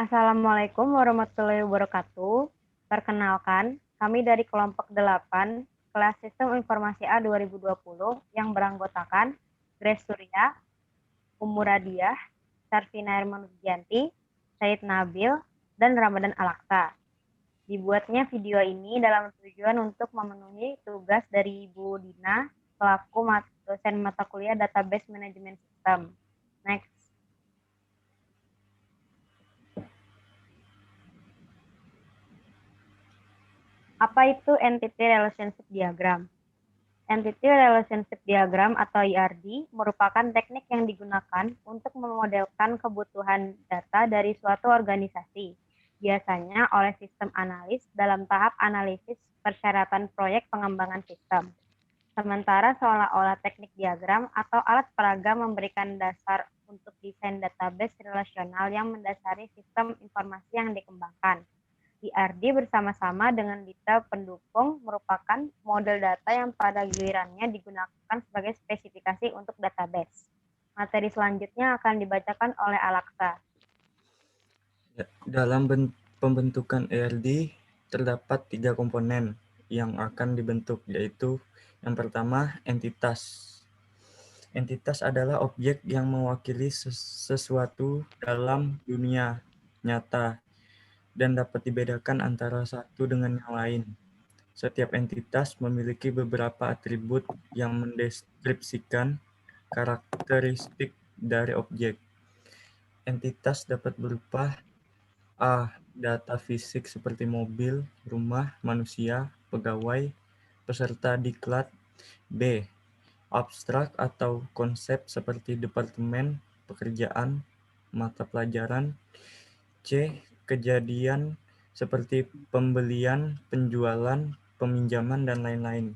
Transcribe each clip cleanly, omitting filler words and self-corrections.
Assalamualaikum warahmatullahi wabarakatuh. Perkenalkan, kami dari kelompok 8, kelas Sistem Informasi A 2020 yang beranggotakan Grace Surya, Umur Radiah, Sarvina Hermanurgianti, Said Nabil, dan Ramadan Alaksa. Dibuatnya video ini dalam tujuan untuk memenuhi tugas dari Ibu Dina selaku dosen mata kuliah Database Management System. Next. Apa itu Entity Relationship Diagram? Entity Relationship Diagram atau ERD merupakan teknik yang digunakan untuk memodelkan kebutuhan data dari suatu organisasi, biasanya oleh sistem analis dalam tahap analisis persyaratan proyek pengembangan sistem. Sementara seolah-olah teknik diagram atau alat peraga memberikan dasar untuk desain database relasional yang mendasari sistem informasi yang dikembangkan. ERD bersama-sama dengan detail pendukung merupakan model data yang pada gilirannya digunakan sebagai spesifikasi untuk database. Materi selanjutnya akan dibacakan oleh Alaksa. Dalam pembentukan ERD terdapat 3 komponen yang akan dibentuk, yaitu yang pertama entitas. Entitas adalah objek yang mewakili sesuatu dalam dunia nyata dan dapat dibedakan antara satu dengan yang lain. Setiap entitas memiliki beberapa atribut yang mendeskripsikan karakteristik dari objek. Entitas dapat berupa A. Data fisik seperti mobil, rumah, manusia, pegawai, peserta diklat. B. Abstrak atau konsep seperti departemen, pekerjaan, mata pelajaran. C. Kejadian seperti pembelian, penjualan, peminjaman, dan lain-lain.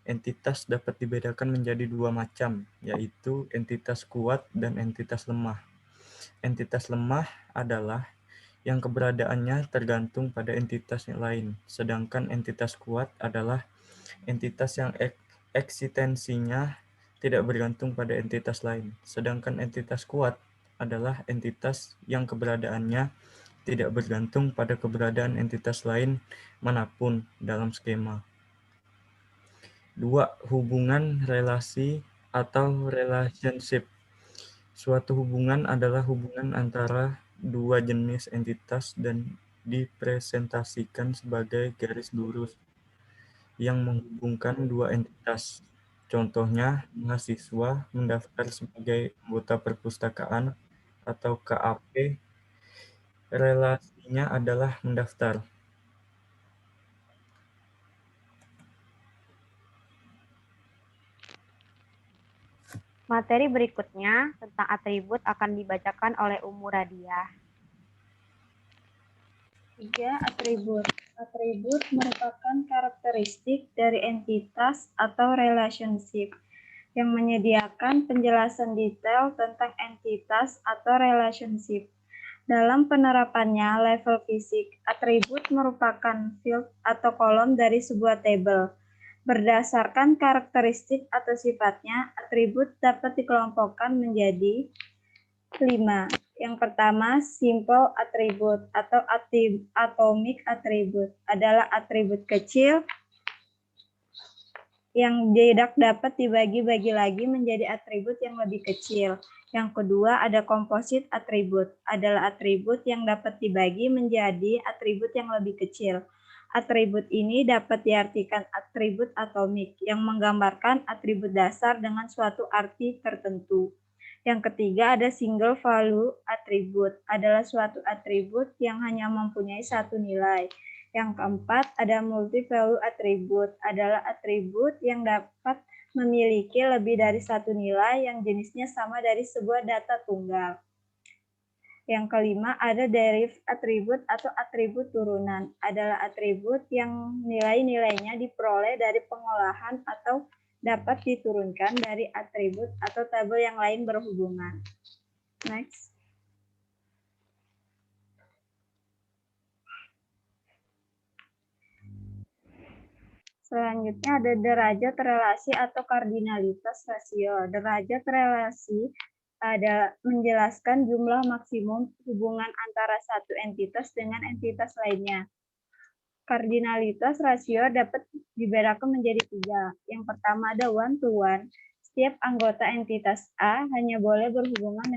Entitas dapat dibedakan menjadi 2 macam, yaitu entitas kuat dan entitas lemah. Entitas lemah adalah yang keberadaannya tergantung pada entitas yang lain, sedangkan entitas kuat adalah entitas yang eksistensinya tidak bergantung pada entitas lain, sedangkan entitas kuat adalah entitas yang keberadaannya tidak bergantung pada keberadaan entitas lain manapun dalam skema. 2. Hubungan relasi atau relationship. Suatu hubungan adalah hubungan antara dua jenis entitas dan dipresentasikan sebagai garis lurus yang menghubungkan dua entitas. Contohnya, mahasiswa mendaftar sebagai anggota perpustakaan atau KAP, relasinya adalah mendaftar. Materi berikutnya tentang atribut akan dibacakan oleh Umur Radiah. 3. Atribut. Atribut merupakan karakteristik dari entitas atau relationship yang menyediakan penjelasan detail tentang entitas atau relationship. Dalam penerapannya level fisik, atribut merupakan field atau kolom dari sebuah tabel. Berdasarkan karakteristik atau sifatnya, atribut dapat dikelompokkan menjadi 5. Yang pertama, simple attribute atau atomic attribute adalah atribut kecil yang tidak dapat dibagi-bagi lagi menjadi atribut yang lebih kecil. Yang kedua, ada composite attribute adalah atribut yang dapat dibagi menjadi atribut yang lebih kecil. Atribut ini dapat diartikan atribut atomik yang menggambarkan atribut dasar dengan suatu arti tertentu. Yang ketiga ada single value attribute, adalah suatu atribut yang hanya mempunyai satu nilai. Yang keempat ada multi value attribute, adalah atribut yang dapat memiliki lebih dari satu nilai yang jenisnya sama dari sebuah data tunggal. Yang kelima ada derivative attribute atau atribut turunan, adalah atribut yang nilai-nilainya diperoleh dari pengolahan atau dapat diturunkan dari atribut atau tabel yang lain berhubungan. Next. Selanjutnya ada derajat relasi atau kardinalitas rasio. Derajat relasi ada menjelaskan jumlah maksimum hubungan antara satu entitas dengan entitas lainnya. Kardinalitas rasio dapat dibedakan menjadi 3. Yang pertama ada one-to-one. Setiap anggota entitas A hanya boleh berhubungan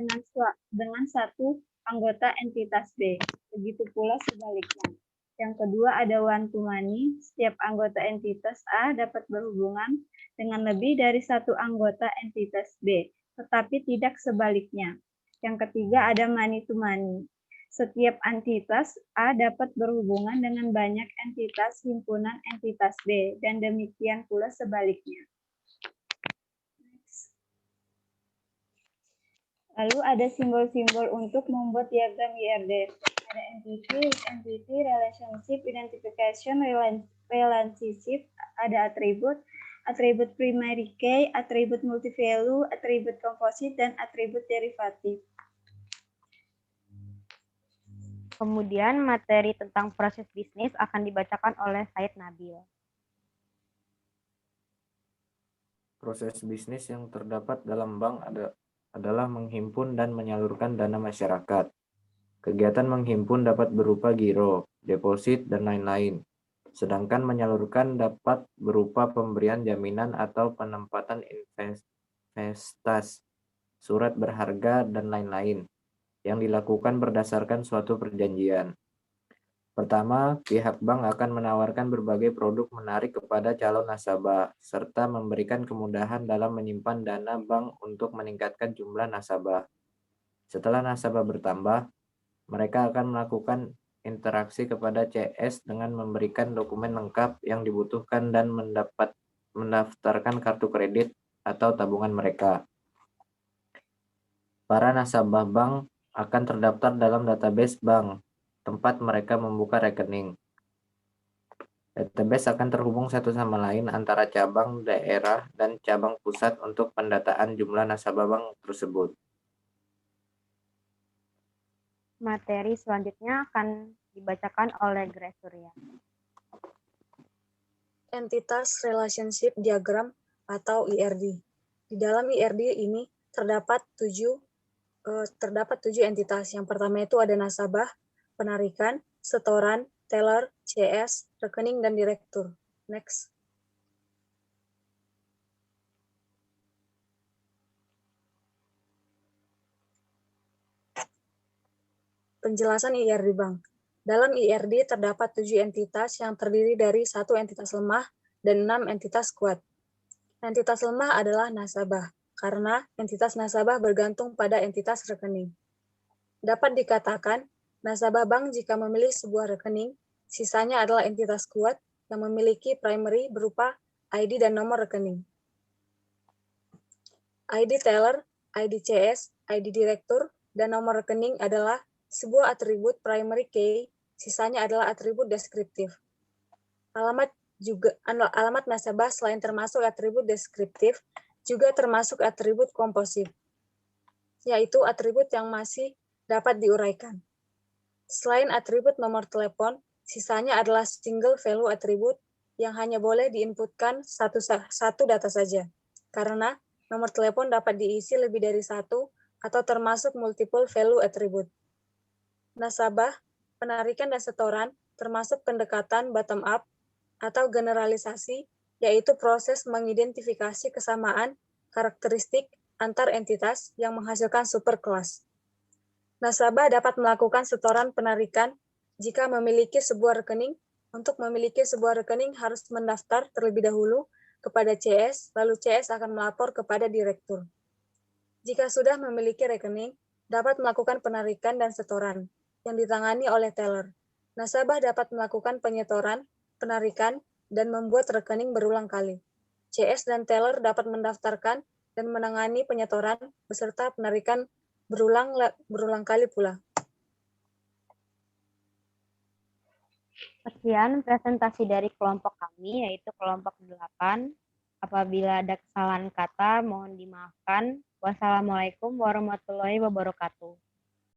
dengan satu anggota entitas B. Begitu pula sebaliknya. Yang kedua ada one-to-many. Setiap anggota entitas A dapat berhubungan dengan lebih dari satu anggota entitas B, tetapi tidak sebaliknya. Yang ketiga ada money-to-money. Setiap entitas A dapat berhubungan dengan banyak entitas himpunan entitas B, dan demikian pula sebaliknya. Lalu ada simbol-simbol untuk membuat diagram IRD. Ada entity, with entity, relationship, identification, relationship, ada atribut, atribut primary key, atribut multivalue, atribut komposit, dan atribut derivatif. Kemudian materi tentang proses bisnis akan dibacakan oleh Said Nabil. Proses bisnis yang terdapat dalam bank adalah menghimpun dan menyalurkan dana masyarakat. Kegiatan menghimpun dapat berupa giro, deposit, dan lain-lain. Sedangkan menyalurkan dapat berupa pemberian jaminan atau penempatan investasi, surat berharga, dan lain-lain, yang dilakukan berdasarkan suatu perjanjian. Pertama, pihak bank akan menawarkan berbagai produk menarik kepada calon nasabah, serta memberikan kemudahan dalam menyimpan dana bank untuk meningkatkan jumlah nasabah. Setelah nasabah bertambah, mereka akan melakukan interaksi kepada CS dengan memberikan dokumen lengkap yang dibutuhkan dan mendaftarkan kartu kredit atau tabungan mereka. Para nasabah bank akan terdaftar dalam database bank, tempat mereka membuka rekening. Database akan terhubung satu sama lain antara cabang daerah dan cabang pusat untuk pendataan jumlah nasabah bank tersebut. Materi selanjutnya akan dibacakan oleh Grace Surya. Entitas Relationship Diagram atau IRD. Di dalam IRD ini terdapat 7 entitas. Yang pertama itu ada nasabah, penarikan, setoran, teller, CS, rekening, dan direktur. Next. Penjelasan IRD Bank. Dalam IRD terdapat 7 entitas yang terdiri dari 1 entitas lemah dan 6 entitas kuat. Entitas lemah adalah nasabah, karena entitas nasabah bergantung pada entitas rekening. Dapat dikatakan, nasabah bank jika memilih sebuah rekening, sisanya adalah entitas kuat yang memiliki primary berupa ID dan nomor rekening. ID teller, ID CS, ID direktur, dan nomor rekening adalah sebuah atribut primary key, sisanya adalah atribut deskriptif. Alamat nasabah selain termasuk atribut deskriptif, juga termasuk atribut komposit, yaitu atribut yang masih dapat diuraikan. Selain atribut nomor telepon, sisanya adalah single value atribut yang hanya boleh diinputkan satu data saja, karena nomor telepon dapat diisi lebih dari satu atau termasuk multiple value atribut. Nasabah, penarikan, dan setoran termasuk pendekatan bottom up atau generalisasi, yaitu proses mengidentifikasi kesamaan karakteristik antar entitas yang menghasilkan superkelas. Nasabah dapat melakukan setoran penarikan jika memiliki sebuah rekening. Untuk memiliki sebuah rekening harus mendaftar terlebih dahulu kepada CS, lalu CS akan melapor kepada direktur. Jika sudah memiliki rekening, dapat melakukan penarikan dan setoran yang ditangani oleh teller. Nasabah dapat melakukan penyetoran, penarikan, dan membuat rekening berulang kali. CS dan teller dapat mendaftarkan dan menangani penyetoran beserta penarikan berulang kali pula. Sekian presentasi dari kelompok kami, yaitu kelompok 8. Apabila ada kesalahan kata, mohon dimaafkan. Wassalamualaikum warahmatullahi wabarakatuh.